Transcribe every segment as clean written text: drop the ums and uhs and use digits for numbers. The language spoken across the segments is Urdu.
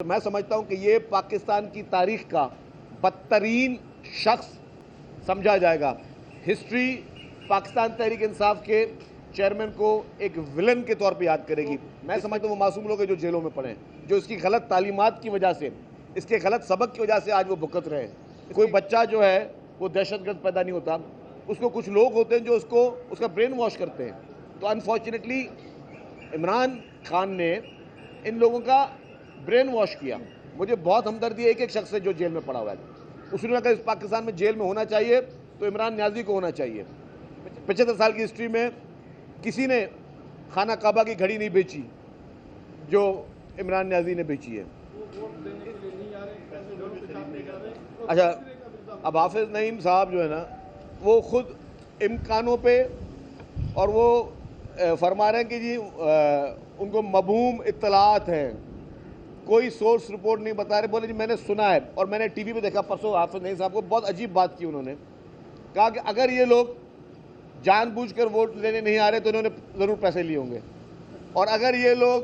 میں سمجھتا ہوں کہ یہ پاکستان کی تاریخ کا بدترین شخص سمجھا جائے گا۔ ہسٹری پاکستان تحریک انصاف کے چیئرمین کو ایک ولن کے طور پہ یاد کرے گی۔ میں سمجھتا ہوں وہ معصوم لوگ ہیں جو جیلوں میں پڑے ہیں، جو اس کی غلط تعلیمات کی وجہ سے، اس کے غلط سبق کی وجہ سے آج وہ بھگت رہے ہیں۔ کوئی بچہ جو ہے وہ دہشت گرد پیدا نہیں ہوتا، اس کو کچھ لوگ ہوتے ہیں جو اس کا برین واش کرتے ہیں۔ تو انفارچونیٹلی عمران خان نے ان لوگوں کا برین واش کیا۔ مجھے بہت ہمدردی ہے ایک شخص سے جو جیل میں پڑا ہوا ہے۔ اس نے اگر اس پاکستان میں جیل میں ہونا چاہیے تو عمران نیازی کو ہونا چاہیے۔ 75 سال کی ہسٹری میں کسی نے خانہ کعبہ کی گھڑی نہیں بیچی جو عمران نیازی نے بیچی ہے۔ اچھا، اب حافظ نعیم صاحب جو ہے نا، وہ خود امکانوں پہ اور وہ فرما رہے ہیں کہ جی ان کو مبہوم اطلاعات ہیں، کوئی سورس رپورٹ نہیں بتا رہے۔ بولے جی میں نے سنا ہے، اور میں نے ٹی وی پہ دیکھا پرسوں حافظ نعیم صاحب کو بہت عجیب بات کی انہوں نے کہا کہ اگر یہ لوگ جان بوجھ کر ووٹ لینے نہیں آ رہے تو انہوں نے ضرور پیسے لیے ہوں گے، اور اگر یہ لوگ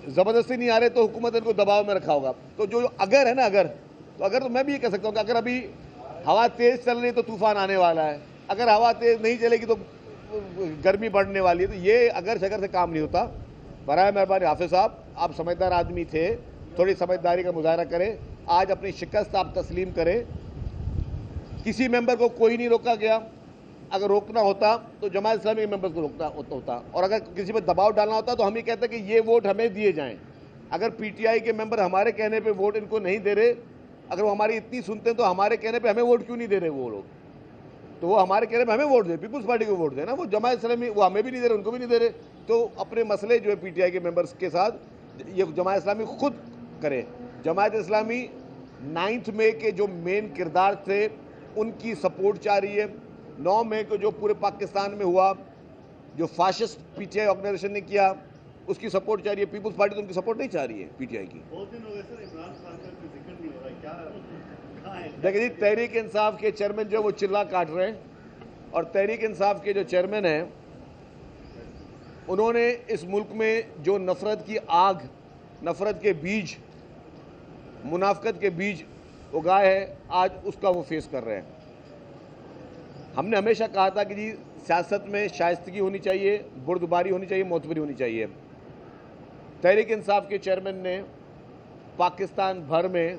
زبردستی نہیں آ رہے تو حکومت ان کو دباؤ میں رکھا ہوگا۔ تو جو اگر ہے نا، اگر تو میں بھی یہ کہہ سکتا ہوں کہ اگر ابھی ہوا تیز چل رہی ہے تو طوفان آنے والا ہے، اگر ہوا تیز نہیں چلے گی تو گرمی بڑھنے والی ہے۔ تو یہ اگر شگر سے کام نہیں ہوتا۔ برائے مہربانی حافظ صاحب، آپ سمجھدار آدمی تھے، تھوڑی سمجھداری کا مظاہرہ کریں، آج اپنی شکست آپ تسلیم کریں۔ کسی ممبر کو کوئی نہیں روکا گیا، اگر روکنا ہوتا تو جماعت اسلامی کے ممبرز کو روکنا ہوتا، اور اگر کسی پہ دباؤ ڈالنا ہوتا تو ہم یہ کہتے ہیں کہ یہ ووٹ ہمیں دیے جائیں۔ اگر پی ٹی آئی کے ممبر ہمارے کہنے پہ ووٹ ان کو نہیں دے رہے، اگر وہ ہماری اتنی سنتے ہیں تو ہمارے کہنے پہ ہمیں ووٹ کیوں نہیں دے رہے وہ لوگ؟ تو وہ ہمارے کہنے پہ ہمیں ووٹ دے، پیپلز پارٹی کو ووٹ دے نا، وہ جماعت اسلامی وہ ہمیں بھی نہیں دے رہے، ان کو بھی نہیں دے رہے۔ تو اپنے مسئلے جو ہے پی ٹی آئی کے ممبرز کے ساتھ یہ جماعت اسلامی خود کرے۔ جماعت اسلامی 9 مئی کے جو مین کردار تھے ان کی سپورٹ چاہ رہی ہے۔ 9 مئی کو جو پورے پاکستان میں ہوا، جو fascist P T I organisation نے کیا، اس کی سپورٹ چاہ رہی ہے۔ پیپلز پارٹی تو ان کی سپورٹ نہیں چاہ رہی ہے پی ٹی آئی کی۔ بہت دن ہو گئے سر، عمران خان کا کوئی ذکر نہیں ہو رہا ہے، کیا ہے؟ دیکھیں جی، تحریک انصاف کے چیئرمین جو وہ چلا کاٹ رہے ہیں، اور تحریک انصاف کے جو چیئرمین ہیں انہوں نے اس ملک میں جو نفرت کی آگ، نفرت کے بیج، منافقت کے بیج اگائے ہیں، آج اس کا وہ فیس کر رہے ہیں۔ ہم نے ہمیشہ کہا تھا کہ جی سیاست میں شائستگی ہونی چاہیے، بردباری ہونی چاہیے، معتبری ہونی چاہیے۔ تحریک انصاف کے چیئرمین نے پاکستان بھر میں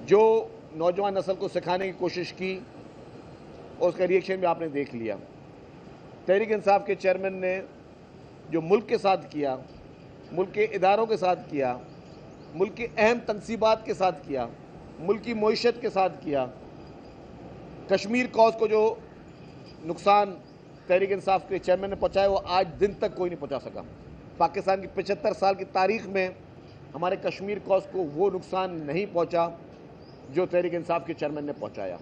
جو نوجوان نسل کو سکھانے کی کوشش کی، اور اس کا ریئیکشن بھی آپ نے دیکھ لیا۔ تحریک انصاف کے چیئرمین نے جو ملک کے ساتھ کیا، ملک کے اداروں کے ساتھ کیا، ملک کی اہم تنصیبات کے ساتھ کیا، ملک کی معیشت کے ساتھ کیا، کشمیر کوز کو جو نقصان تحریک انصاف کے چیئرمین نے پہنچایا وہ آج دن تک کوئی نہیں پہنچا سکا۔ پاکستان کی 75 سال کی تاریخ میں ہمارے کشمیر کوز کو وہ نقصان نہیں پہنچا جو تحریک انصاف کے چیئرمین نے پہنچایا۔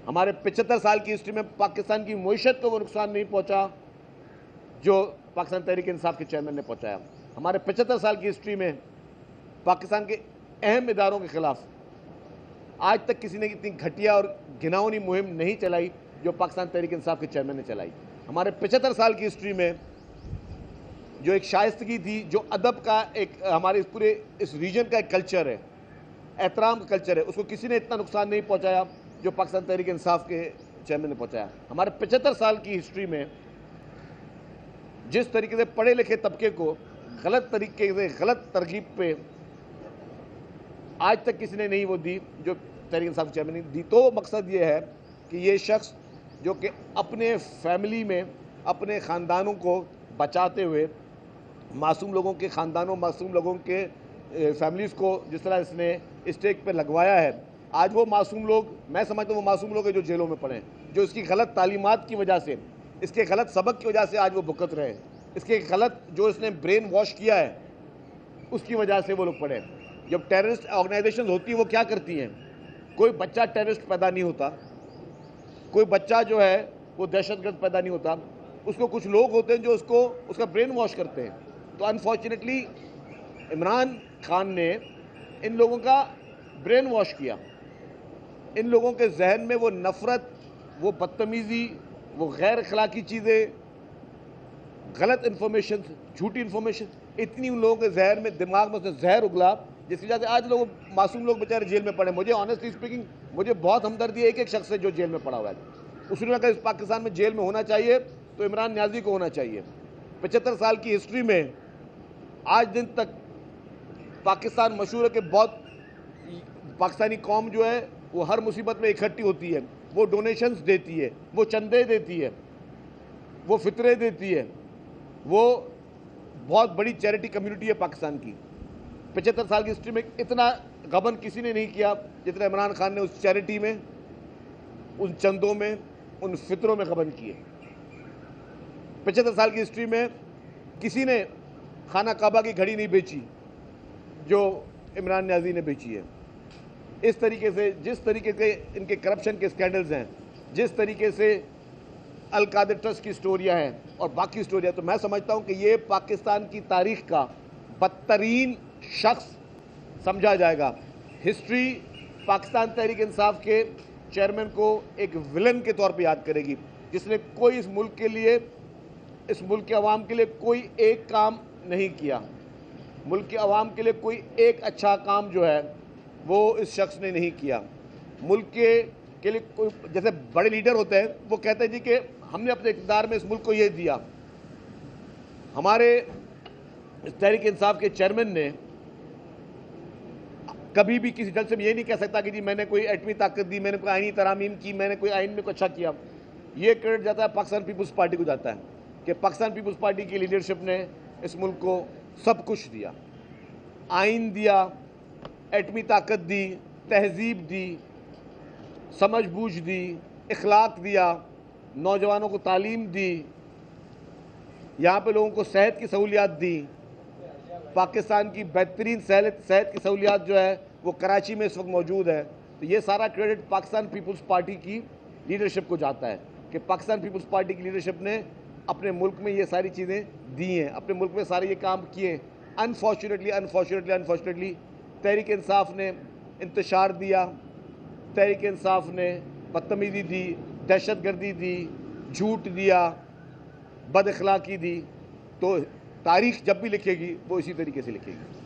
ہمارے 75 سال کی ہسٹری میں پاکستان کی معیشت کو وہ نقصان نہیں پہنچا جو پاکستان تحریک انصاف کے چیئرمین نے پہنچایا۔ ہمارے 75 سال کی ہسٹری میں پاکستان کے اہم اداروں کے خلاف آج تک کسی نے اتنی گھٹیا اور گھناؤنی مہم نہیں چلائی جو پاکستان تحریک انصاف کے چیئرمین نے چلائی۔ ہمارے 75 سال کی ہسٹری میں جو ایک شائستگی تھی، جو ادب کا ایک ہمارے پورے اس ریجن کا ایک کلچر ہے، احترام کا کلچر ہے، اس کو کسی نے اتنا نقصان نہیں پہنچایا جو پاکستان تحریک انصاف کے چیئرمین نے پہنچایا۔ ہمارے 75 سال کی ہسٹری میں جس طریقے سے پڑھے لکھے طبقے کو غلط طریقے سے، غلط ترغیب پہ آج تک کسی نے نہیں وہ دی جو تحریک انصاف کے چیئرمین نے دی۔ تو مقصد یہ ہے کہ یہ شخص جو کہ اپنے فیملی میں اپنے خاندانوں کو بچاتے ہوئے، معصوم لوگوں کے خاندانوں، معصوم لوگوں کے فیملیز کو جس طرح اس نے اسٹیک پہ لگوایا ہے، آج وہ معصوم لوگ، میں سمجھتا ہوں وہ معصوم لوگ ہیں جو جیلوں میں پڑے ہیں، جو اس کی غلط تعلیمات کی وجہ سے، اس کے غلط سبق کی وجہ سے آج وہ بھگت رہے ہیں، اس کے غلط جو اس نے برین واش کیا ہے اس کی وجہ سے وہ لوگ پڑے ہیں۔ جب ٹیررسٹ آرگنائزیشنز ہوتی ہیں وہ کیا کرتی ہیں؟ کوئی بچہ ٹیررسٹ پیدا نہیں ہوتا، کوئی بچہ جو ہے وہ دہشت گرد پیدا نہیں ہوتا، اس کو کچھ لوگ ہوتے ہیں جو اس کا برین واش کرتے ہیں۔ تو انفارچونیٹلی عمران خان نے ان لوگوں کا برین واش کیا، ان لوگوں کے ذہن میں وہ نفرت، وہ بدتمیزی، وہ غیر اخلاقی چیزیں، غلط انفارمیشن، جھوٹی انفارمیشن اتنی ان لوگوں کے ذہن میں دماغ میں زہر اگلا جس کی وجہ سے آج لوگ معصوم لوگ بیچارے جیل میں پڑے. مجھے آنیسٹلی اسپیکنگ مجھے بہت ہمدردی ہے ایک ایک شخص سے جو جیل میں پڑا ہوا ہے. اصول میں اگر اس پاکستان میں جیل میں ہونا چاہیے تو عمران نیازی کو ہونا چاہیے. 75 سال کی ہسٹری میں آج دن تک پاکستان مشہور ہے کہ بہت پاکستانی قوم جو ہے وہ ہر مصیبت میں اکٹھی ہوتی ہے, وہ ڈونیشنز دیتی ہے, وہ چندے دیتی ہے, وہ فطرے دیتی ہے, وہ بہت بڑی چیریٹی کمیونٹی ہے پاکستان کی. 75 سال کی ہسٹری میں اتنا غبن کسی نے نہیں کیا جتنا عمران خان نے اس چیریٹی میں, ان چندوں میں, ان فطروں میں غبن کیے. 75 سال کی ہسٹری میں کسی نے خانہ کعبہ کی گھڑی نہیں بیچی جو عمران نیازی نے بیچی ہے. اس طریقے سے جس طریقے سے ان کے کرپشن کے اسکینڈلز ہیں, جس طریقے سے القادر ٹرسٹ کی سٹوریاں ہیں اور باقی سٹوریاں, تو میں سمجھتا ہوں کہ یہ پاکستان کی تاریخ کا بدترین شخص سمجھا جائے گا. ہسٹری پاکستان تحریک انصاف کے چیئرمین کو ایک ولن کے طور پہ یاد کرے گی, جس نے کوئی اس ملک کے لیے, اس ملک کے عوام کے لیے کوئی ایک کام نہیں کیا. ملک کے عوام کے لیے کوئی ایک اچھا کام جو ہے وہ اس شخص نے نہیں کیا. ملک کے لیے کوئی, جیسے بڑے لیڈر ہوتے ہیں وہ کہتے ہیں جی کہ ہم نے اپنے اقتدار میں اس ملک کو یہ دیا. ہمارے اس تحریک انصاف کے چیئرمین نے کبھی بھی کسی جلسے میں یہ نہیں کہہ سکتا کہ جی میں نے کوئی ایٹمی طاقت دی, میں نے کوئی آئینی ترامیم کی, میں نے کوئی آئین میں کوئی اچھا کیا. یہ کریڈٹ جاتا ہے پاکستان پیپلز پارٹی کو جاتا ہے کہ پاکستان پیپلز پارٹی کی لیڈرشپ نے اس ملک کو سب کچھ دیا. آئین دیا, ایٹمی طاقت دی, تہذیب دی, سمجھ بوجھ دی, اخلاق دیا, نوجوانوں کو تعلیم دی, یہاں پہ لوگوں کو صحت کی سہولیات دی. پاکستان کی بہترین صحت کی سہولیات جو ہے وہ کراچی میں اس وقت موجود ہے. تو یہ سارا کریڈٹ پاکستان پیپلز پارٹی کی لیڈرشپ کو جاتا ہے کہ پاکستان پیپلز پارٹی کی لیڈرشپ نے اپنے ملک میں یہ ساری چیزیں دی ہیں, اپنے ملک میں سارے یہ کام کیے. انفارچونیٹلی تحریک انصاف نے انتشار دیا, تحریک انصاف نے بدتمیزی دی, دہشت گردی دی, جھوٹ دیا, بد اخلاقی دی. تو تاریخ جب بھی لکھے گی وہ اسی طریقے سے لکھے گی.